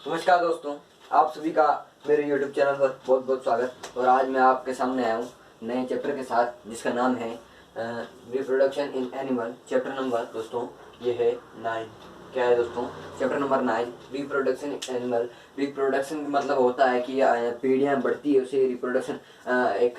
नमस्कार दोस्तों, आप सभी का मेरे YouTube चैनल पर बहुत बहुत स्वागत। और आज मैं आपके सामने आया हूँ नए चैप्टर के साथ जिसका नाम है reproduction in animal. Chapter number दोस्तों ये है 9। क्या है दोस्तों? Chapter number 9, reproduction in animal. Reproduction मतलब होता है कि पीढ़ियाँ बढ़ती है, उसे रिप्रोडक्शन एक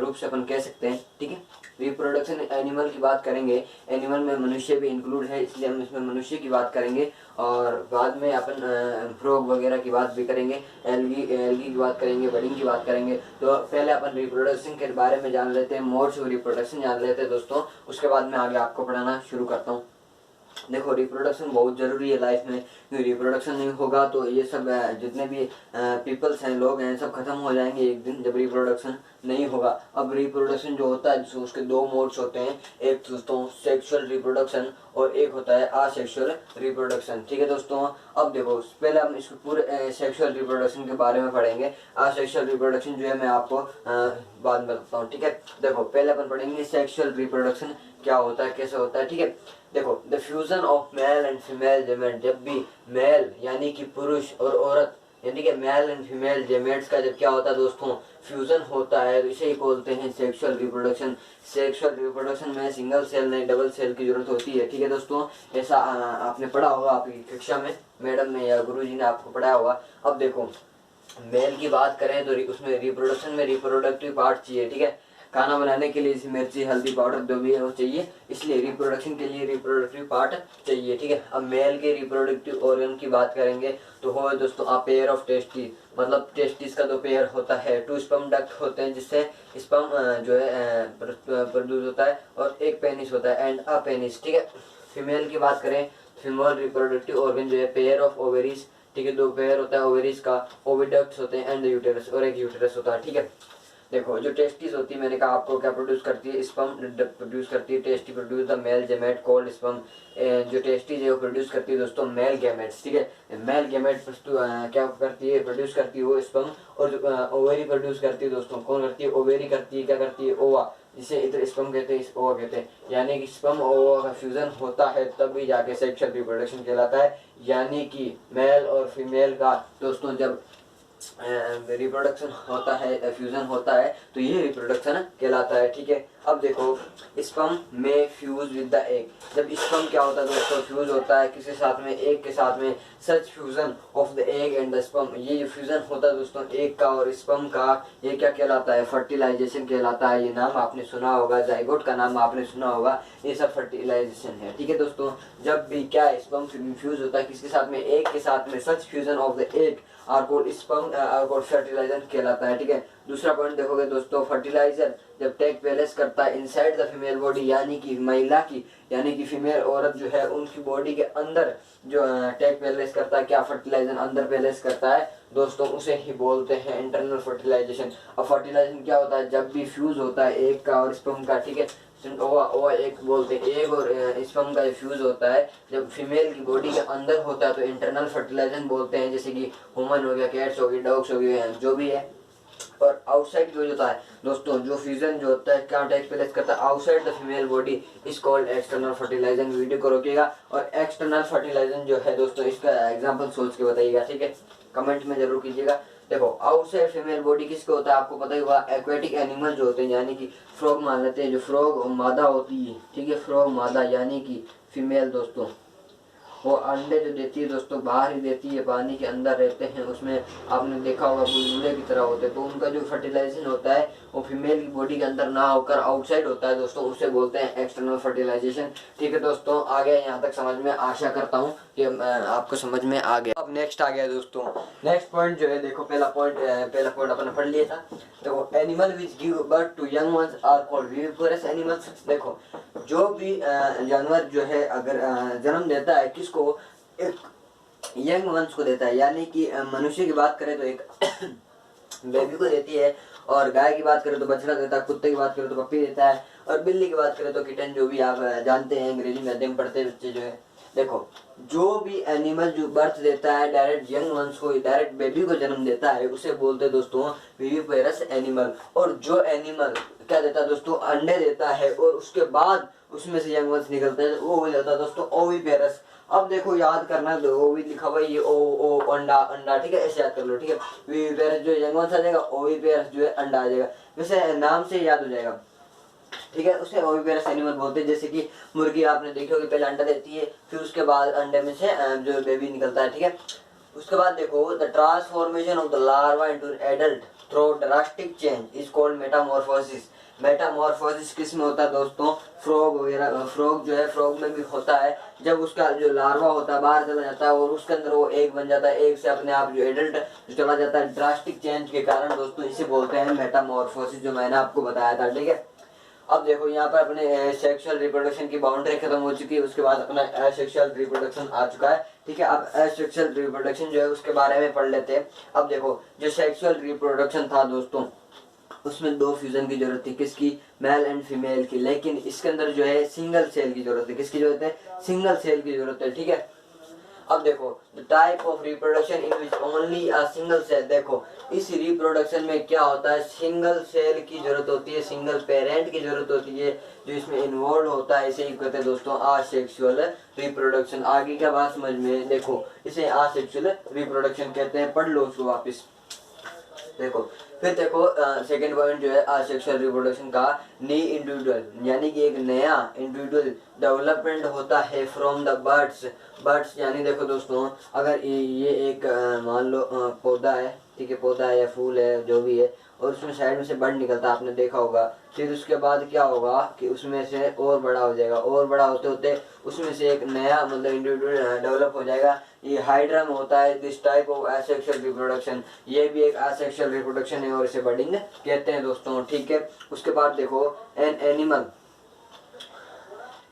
रूप से अपन कह सकते हैं। ठीक है, रिप्रोडक्शन एनिमल की बात करेंगे। एनिमल में मनुष्य भी इंक्लूड है, इसलिए हम इसमें मनुष्य की बात करेंगे। और बाद में अपन फ्रॉग वगैरह की बात भी करेंगे, एल्गी की बात करेंगे, बर्डिंग की बात करेंगे। तो पहले अपन रिप्रोडक्शन के बारे में जान लेते हैं, मोड्स ऑफ रिप्रोडक्शन जान लेते हैं दोस्तों। उसके बाद मैं आगे आपको पढ़ाना शुरू करता हूँ। देखो, रिप्रोडक्शन बहुत ज़रूरी है लाइफ में। रिप्रोडक्शन नहीं होगा तो ये सब जितने भी पीपल्स हैं, लोग हैं, सब खत्म हो जाएंगे एक दिन जब रिप्रोडक्शन नहीं होगा। अब रिप्रोडक्शन जो होता है उसके दो मोड्स होते हैं, एक दोस्तों सेक्सुअल रिप्रोडक्शन और एक होता है असेक्सुअल रिप्रोडक्शन। ठीक है दोस्तों, अब देखो पहले हम इसको पूरे सेक्सुअल रिप्रोडक्शन के बारे में पढ़ेंगे। असेक्सुअल रिप्रोडक्शन जो है मैं आपको बाद में बताता हूँ। ठीक है, देखो पहले अपन पढ़ेंगे सेक्सुअल रिप्रोडक्शन क्या होता है, कैसे होता है। ठीक है, देखो the fusion of male and female gamete. जब भी मेल यानी कि पुरुष और औरत यानी कि मेल एंड फीमेल जेमेट्स का जब क्या होता है दोस्तों, फ्यूजन होता है, तो इसे ही बोलते हैं सेक्सुअल रिप्रोडक्शन। सेक्सुअल रिप्रोडक्शन में सिंगल सेल नहीं डबल सेल की जरूरत होती है। ठीक है दोस्तों, ऐसा आपने पढ़ा होगा आपकी कक्षा में, मैडम ने या गुरुजी ने आपको पढ़ाया होगा। अब देखो मेल की बात करें तो उसमें रिप्रोडक्शन में रिप्रोडक्टिव पार्ट चाहिए। ठीक है, खाना बनाने के लिए मिर्ची हल्दी पाउडर जो भी है वो चाहिए, इसलिए रिप्रोडक्शन के लिए रिप्रोडक्टिव पार्ट चाहिए। ठीक है, अब मेल के रिप्रोडक्टिव ऑर्गन की बात करेंगे तो हो दोस्तों अ पेयर ऑफ टेस्टी, मतलब टेस्टिस का दो पेयर होता है। 2 स्पर्म डक्ट होते हैं जिससे स्पर्म जो है प्रोड्यूस होता है, और एक पेनिस होता है एंड अ पेनिस। ठीक है, फीमेल की बात करें, फीमेल रिप्रोडक्टिव ऑर्गन जो है पेयर ऑफ ओवेरीज। ठीक है, 2 पेयर होता है ओवेरीज का, ओविडक्ट्स होते हैं एंड यूटेरस, और एक यूटेरस होता है। ठीक है, देखो जो टेस्टिस होती है मैंने कहा आपको क्या प्रोड्यूस करती है, स्पर्म प्रोड्यूस करती है। Testes produce the male gamete called sperm. जो टेस्टिस है वो प्रोड्यूस करती है दोस्तों मेल गेमेट्स। ठीक है, मेल गेमेट क्या करती है, प्रोड्यूस करती है वो स्पर्म। और जो ओवेरी प्रोड्यूस करती है दोस्तों, कौन करती है, ओवेरी करती है। क्या करती है, ओवा, जिसे इधर स्पर्म कहते हैं, ओवा कहते हैं। यानी कि स्पर्म और ओवा का फ्यूजन होता है तब भी जाके सेक्सुअल रिप्रोडक्शन कहलाता है। यानी कि मेल और फीमेल का दोस्तों जब रिप्रोडक्शन होता है, फ्यूजन होता है, तो ये रिप्रोडक्शन कहलाता है। ठीक है, अब देखो स्पर्म में फ्यूज विद द एग। जब स्पर्म क्या होता है दोस्तों, फ्यूज होता है किसके साथ में, एग के साथ में। Such fusion of the egg and the sperm, ये जो फ्यूजन होता है दोस्तों एग का और स्पर्म का, ये क्या कहलाता है, फर्टिलाइजेशन कहलाता है। ये नाम आपने सुना होगा, जाइगोट का नाम आपने सुना होगा, ये सब फर्टिलाइजेशन है। ठीक है दोस्तों, जब भी क्या स्पर्म फ्यूज होता है किसके साथ में, एग के साथ में, such fusion of the egg are called sperm are called fertiliser कहलाता है। ठीक है, दूसरा पॉइंट देखोगे दोस्तों, फर्टिलाइजर जब टेक प्लेस करता है इनसाइड द फीमेल बॉडी, यानी कि महिला की यानी कि फीमेल औरत जो है उनकी बॉडी के अंदर जो टेक प्लेस करता है, क्या फर्टिलाइजर अंदर प्लेस करता है दोस्तों, उसे ही बोलते हैं इंटरनल फर्टिलाइजेशन। अब फर्टिलाइजेशन क्या होता है, जब भी फ्यूज होता है एग का और स्पर्म का। ठीक है, ओवा एक बोलते हैं, एग और स्पर्म का फ्यूज होता है जब फीमेल की बॉडी के अंदर होता है तो इंटरनल फर्टिलाइजेशन बोलते हैं। जैसे कि ह्यूमन हो गया, कैट्स हो गई, डॉग्स हो गए, जो भी है। और आउटसाइड जो होता है दोस्तों, जो फ्यूजन जो होता है क्या टेक प्लेस करता है outside the female body is called external fertilisation. Video को रोकिएगा और एक्सटर्नल फर्टिलाइजेशन जो है दोस्तों इसका एग्जांपल सोच के बताइएगा। ठीक है, कमेंट में जरूर कीजिएगा। देखो आउटसाइड फीमेल बॉडी किसको होता है आपको पता ही होगा, एक्वेटिक एनिमल जो होते हैं, यानी कि फ्रॉग मान लेते हैं, जो फ्रॉग मादा होती है। ठीक है, फ्रॉग मादा यानी कि फीमेल दोस्तों, वो अंडे जो देती है दोस्तों बाहर ही देती है, पानी के अंदर रहते हैं, उसमें आपने देखा होगा बुलबुले की तरह होते हैं। तो उनका जो फर्टिलाइजेशन होता है वो फीमेल की बॉडी के अंदर ना होकर आउटसाइड होता है दोस्तों, उसे बोलते हैं एक्सटर्नल फर्टिलाइजेशन। ठीक है दोस्तों, आ गया यहाँ तक समझ में, आशा करता हूँ कि आपको समझ में आ गया। अब नेक्स्ट आ गया दोस्तों, नेक्स्ट पॉइंट जो है देखो, पहला पॉइंट अपने पढ़ लिया था। देखो animal which give birth to young ones are called viviparous animals. देखो जो भी जानवर जो है अगर जन्म देता है किसको, एक यंग वंश को देता है, यानी कि मनुष्य की बात करें तो एक बेबी को देती है, और गाय की बात करें तो बछड़ा देता है, कुत्ते की बात करें तो पप्पी देता है, और बिल्ली की बात करें तो किटन, जो भी आप जानते हैं अंग्रेजी माध्यम पढ़ते बच्चे जो है। देखो जो भी एनिमल जो बर्थ देता है डायरेक्ट यंग वंश को, डायरेक्ट बेबी को जन्म देता है, उसे बोलते हैं दोस्तों विविपेरस एनिमल। और जो एनिमल क्या देता है दोस्तों, अंडे देता है और उसके बाद उसमें से यंग वंश निकलता है, वो हो जाता है दोस्तों ओविपेरस। अब देखो याद करना, ओ भी लिखा हुआ है, ये ओ अंडा अंडा, ठीक है, ऐसे याद कर लो, ठीक है। विविपेरस जो है कौन सा आ जाएगा, ओविपेरस जो है अंडा आ जाएगा, वैसे नाम से याद हो जाएगा, ठीक है। उसे ओविपेरस एनिमल बोलते हैं। जैसे कि मुर्गी आपने देखी होगी, पहले अंडा देती है, फिर उसके बाद अंडे में से जो बेबी निकलता है, ठीक है। उसके बाद देखो the transformation of the larva into adult through drastic change is called Metamorphosis. Metamorphosis किस में होता है दोस्तों, फ्रॉग वगैरह, फ्रॉग जो है फ्रॉग में भी होता है। जब उसका जो लार्वा होता है बाहर चला जाता है और उसके अंदर वो एग बन जाता है, एग से अपने आप जो एडल्ट जो चला जाता है ड्रास्टिक चेंज के कारण दोस्तों, इसे बोलते हैं मेटामॉर्फोसिस, जो मैंने आपको बताया था, ठीक है। अब देखो यहाँ पर अपने सेक्सुअल रिप्रोडक्शन की बाउंड्री खत्म हो चुकी है, उसके बाद अपना एसेक्सुअल रिप्रोडक्शन आ चुका है, ठीक है। अब एसेक्सुअल रिप्रोडक्शन जो है उसके बारे में पढ़ लेते हैं। अब देखो जो सेक्सुअल रिप्रोडक्शन था दोस्तों, उसमें दो फ्यूजन की जरूरत थी, किसकी, मेल एंड फीमेल की, लेकिन इसके अंदर जो है सिंगल सेल की जरूरत है, किसकी जरूरत है, सिंगल सेल की जरूरत है, ठीक है। अब देखो the type of reproduction in which only a single cell, देखो इस रिप्रोडक्शन में क्या होता है, सिंगल सेल की जरूरत होती है, सिंगल पेरेंट की जरूरत होती है जो इसमें इन्वॉल्व होता है, इसे कहते हैं दोस्तों असेक्सुअल रिप्रोडक्शन। आगे क्या बात समझ में, देखो इसे असेक्सुअल रिप्रोडक्शन कहते हैं, पढ़ लो उसको वापस। देखो फिर देखो सेकंड पॉइंट जो है असेक्सुअल रिप्रोडक्शन का, नी इंडिविजुअल, यानी कि एक नया इंडिविजुअल डेवलपमेंट होता है फ्रॉम द बर्ड्स। बर्ड्स यानी देखो दोस्तों, अगर ये एक मान लो पौधा है, ठीक है, पौधा है या फूल है जो भी है, और उसमें साइड में से बर्ड निकलता है, आपने देखा होगा। फिर उसके बाद क्या होगा कि उसमें से और बड़ा हो जाएगा, और बड़ा होते होते उसमें से एक नया मतलब इंडिविजुअल डेवलप हो जाएगा। ये हाइड्रा में होता है this type of asexual reproduction, ये भी एक एसेक्सुअल रिप्रोडक्शन है और इसे बर्डिंग कहते हैं दोस्तों, ठीक है। उसके बाद देखो एन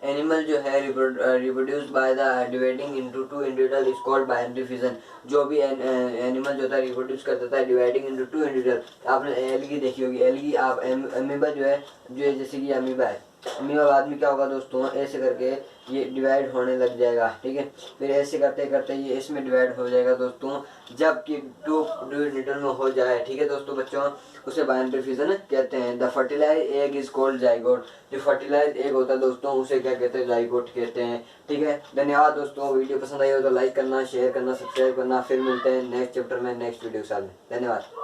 एनिमल जो है reproduce by the dividing into two individual is called binary fission. जो भी एनिमल जो होता है रिप्रोड्यूस कर देता है डिवाइडिंग इनटू टू इंडिविजुअल, आपने एलगी देखी होगी, एलगी आप अमीबा जो है जैसे कि अमीबा है, अमीबा बाद में क्या होगा दोस्तों, ऐसे करके ये डिवाइड होने लग जाएगा, ठीक है। फिर ऐसे करते करते ये इसमें डिवाइड हो जाएगा दोस्तों, जबकि टू इंडिविजुअल में हो जाए, ठीक है दोस्तों बच्चों, उसे बाइनरी फिजन कहते हैं। The fertilize egg is called zygote, जो फर्टिलाइज एग होता है दोस्तों उसे क्या कहते हैं, जाइगोट कहते हैं, ठीक है। धन्यवाद दोस्तों, वीडियो पसंद आई हो तो लाइक करना, शेयर करना, सब्सक्राइब करना। फिर मिलते हैं नेक्स्ट चैप्टर में नेक्स्ट वीडियो के साथ में। धन्यवाद।